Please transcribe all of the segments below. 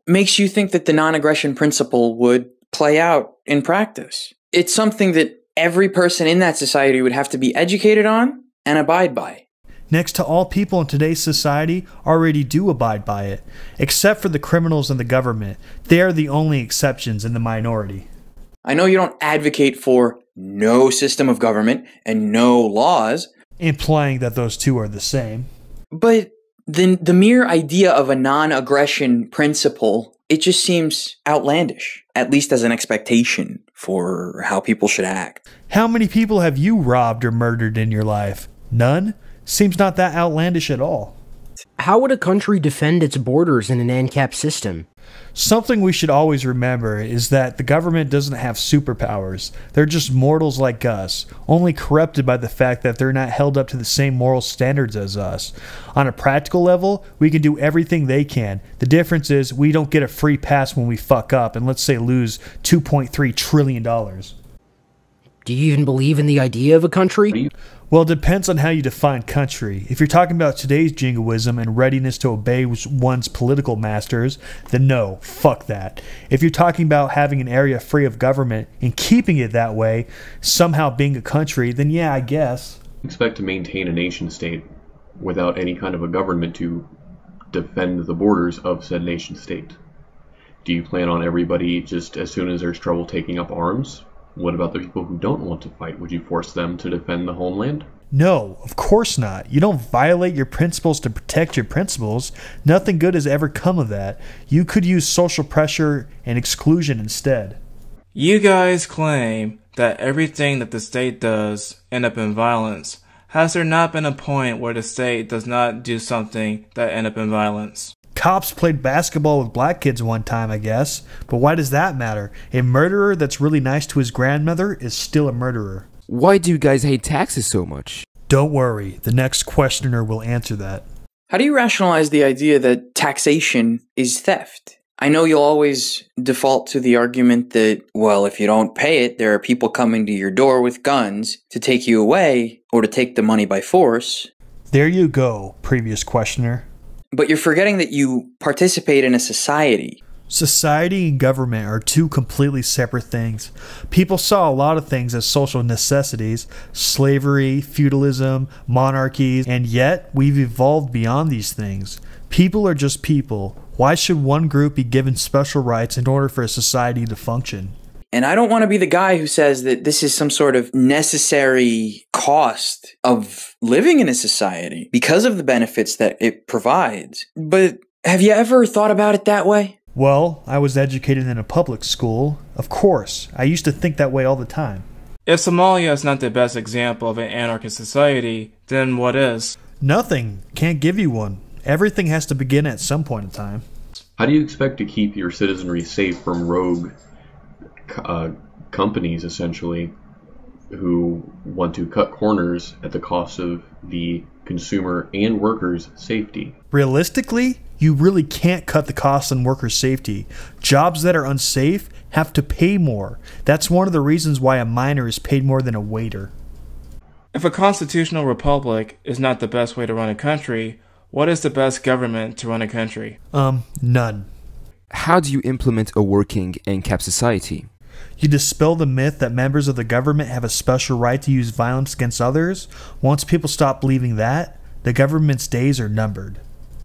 makes you think that the non-aggression principle would play out in practice? It's something that every person in that society would have to be educated on and abide by. Next to all people in today's society already do abide by it, except for the criminals and the government. They are the only exceptions in the minority. I know you don't advocate for no system of government and no laws, implying that those two are the same. But the mere idea of a non-aggression principle, it just seems outlandish, at least as an expectation for how people should act. How many people have you robbed or murdered in your life? None? Seems not that outlandish at all. How would a country defend its borders in an ANCAP system? Something we should always remember is that the government doesn't have superpowers. They're just mortals like us, only corrupted by the fact that they're not held up to the same moral standards as us. On a practical level, we can do everything they can. The difference is we don't get a free pass when we fuck up and, let's say, lose $2.3 trillion. Do you even believe in the idea of a country? Well, it depends on how you define country. If you're talking about today's jingoism and readiness to obey one's political masters, then no, fuck that. If you're talking about having an area free of government and keeping it that way, somehow being a country, then yeah, I guess. Expect to maintain a nation state without any kind of a government to defend the borders of said nation state. Do you plan on everybody just as soon as there's trouble taking up arms? What about the people who don't want to fight? Would you force them to defend the homeland? No, of course not. You don't violate your principles to protect your principles. Nothing good has ever come of that. You could use social pressure and exclusion instead. You guys claim that everything that the state does end up in violence. Has there not been a point where the state does not do something that end up in violence? Cops played basketball with black kids one time, I guess. But why does that matter? A murderer that's really nice to his grandmother is still a murderer. Why do you guys hate taxes so much? Don't worry, the next questioner will answer that. How do you rationalize the idea that taxation is theft? I know you'll always default to the argument that, well, if you don't pay it, there are people coming to your door with guns to take you away or to take the money by force. There you go, previous questioner. But you're forgetting that you participate in a society. Society and government are two completely separate things. People saw a lot of things as social necessities, slavery, feudalism, monarchies, and yet we've evolved beyond these things. People are just people. Why should one group be given special rights in order for a society to function? And I don't want to be the guy who says that this is some sort of necessary cost of living in a society because of the benefits that it provides. But have you ever thought about it that way? Well, I was educated in a public school. Of course, I used to think that way all the time. If Somalia is not the best example of an anarchist society, then what is? Nothing. Can't give you one. Everything has to begin at some point in time. How do you expect to keep your citizenry safe from rogue companies, essentially, who want to cut corners at the cost of the consumer and workers' safety? Realistically, you really can't cut the costs on workers' safety. Jobs that are unsafe have to pay more. That's one of the reasons why a miner is paid more than a waiter. If a constitutional republic is not the best way to run a country, what is the best government to run a country? None. How do you implement a working ANCAP society? You dispel the myth that members of the government have a special right to use violence against others. Once people stop believing that, the government's days are numbered.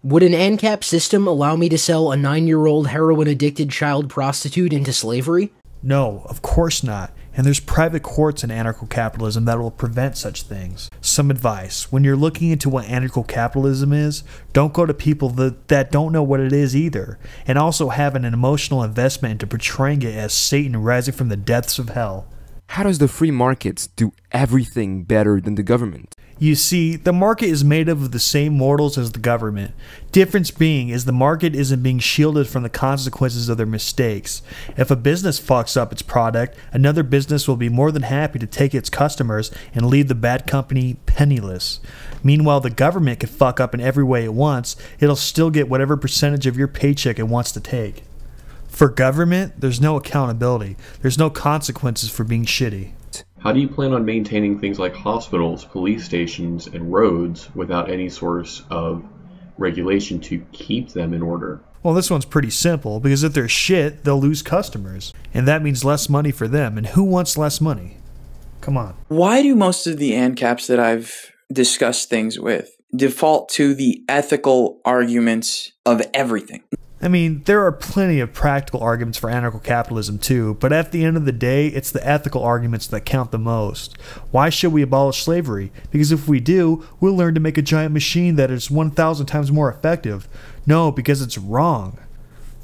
Would an ANCAP system allow me to sell a 9-year-old heroin-addicted child prostitute into slavery? No, of course not. And there's private courts in anarcho-capitalism that will prevent such things. Some advice: when you're looking into what anarcho-capitalism is, don't go to people that don't know what it is either, and also have an emotional investment into portraying it as Satan rising from the depths of hell. How does the free markets do everything better than the government? You see, the market is made up of the same mortals as the government. Difference being is the market isn't being shielded from the consequences of their mistakes. If a business fucks up its product, another business will be more than happy to take its customers and leave the bad company penniless. Meanwhile, the government can fuck up in every way it wants. It'll still get whatever percentage of your paycheck it wants to take. For government, there's no accountability. There's no consequences for being shitty. How do you plan on maintaining things like hospitals, police stations, and roads without any source of regulation to keep them in order? Well, this one's pretty simple, because if they're shit, they'll lose customers. And that means less money for them. And who wants less money? Come on. Why do most of the ANCAPs that I've discussed things with default to the ethical arguments of everything? I mean, there are plenty of practical arguments for anarcho-capitalism too, but at the end of the day, it's the ethical arguments that count the most. Why should we abolish slavery? Because if we do, we'll learn to make a giant machine that is 1,000 times more effective. No, because it's wrong.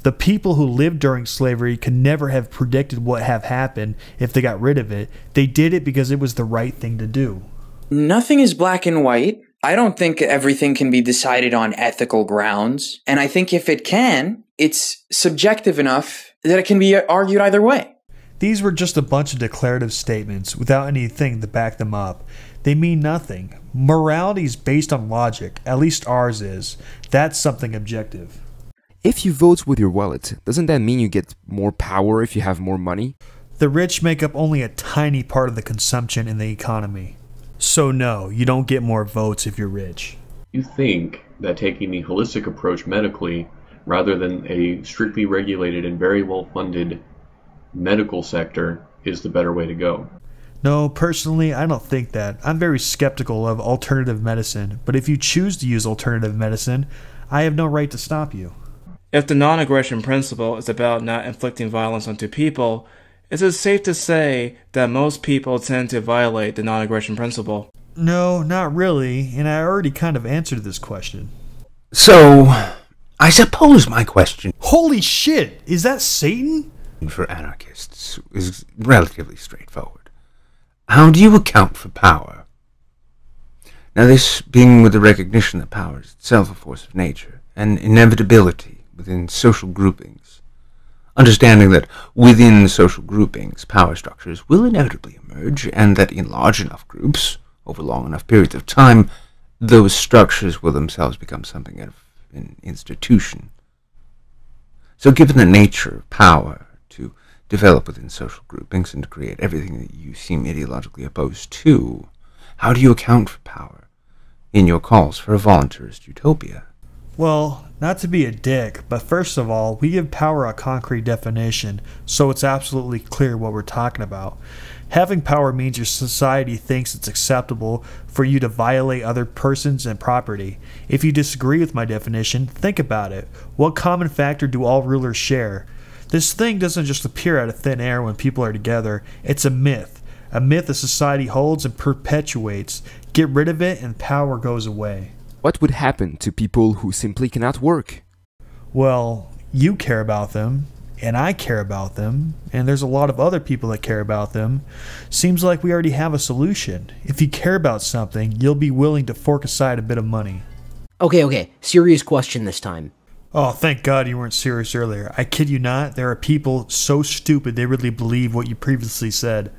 The people who lived during slavery could never have predicted what have happened if they got rid of it. They did it because it was the right thing to do. Nothing is black and white. I don't think everything can be decided on ethical grounds. And I think if it can, it's subjective enough that it can be argued either way. These were just a bunch of declarative statements without anything to back them up. They mean nothing. Morality is based on logic, at least ours is. That's something objective. If you vote with your wallet, doesn't that mean you get more power if you have more money? The rich make up only a tiny part of the consumption in the economy. So no, you don't get more votes if you're rich. You think that taking the holistic approach medically, rather than a strictly regulated and very well-funded medical sector, is the better way to go? No, personally, I don't think that. I'm very skeptical of alternative medicine, but if you choose to use alternative medicine, I have no right to stop you. If the non-aggression principle is about not inflicting violence onto people, is it safe to say that most people tend to violate the non-aggression principle? No, not really, and I already kind of answered this question. So, I suppose my question Holy shit! Is that Satan? for anarchists is relatively straightforward. How do you account for power? Now, this being with the recognition that power is itself a force of nature, an inevitability within social groupings, understanding that within social groupings, power structures will inevitably emerge, and that in large enough groups, over long enough periods of time, those structures will themselves become something of an institution. So given the nature of power to develop within social groupings and to create everything that you seem ideologically opposed to, how do you account for power in your calls for a voluntarist utopia? Well, not to be a dick, but first of all, we give power a concrete definition, so it's absolutely clear what we're talking about. Having power means your society thinks it's acceptable for you to violate other persons and property. If you disagree with my definition, think about it. What common factor do all rulers share? This thing doesn't just appear out of thin air when people are together. It's a myth. A myth a society holds and perpetuates. Get rid of it and power goes away. What would happen to people who simply cannot work? Well, you care about them, and I care about them, and there's a lot of other people that care about them. Seems like we already have a solution. If you care about something, you'll be willing to fork aside a bit of money. Okay, serious question this time. Oh, thank God you weren't serious earlier. I kid you not, there are people so stupid they really believe what you previously said.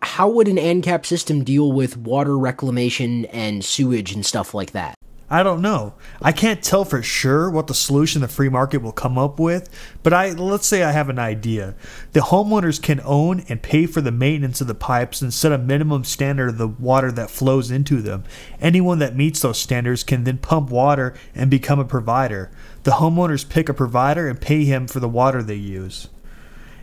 How would an ANCAP system deal with water reclamation and sewage and stuff like that? I don't know. I can't tell for sure what the solution the free market will come up with, but let's say I have an idea. The homeowners can own and pay for the maintenance of the pipes and set a minimum standard of the water that flows into them. Anyone that meets those standards can then pump water and become a provider. The homeowners pick a provider and pay him for the water they use.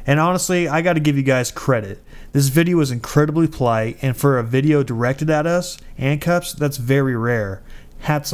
And honestly, I gotta give you guys credit. This video is incredibly polite, and for a video directed at us, ANCAPs, that's very rare. Hats off.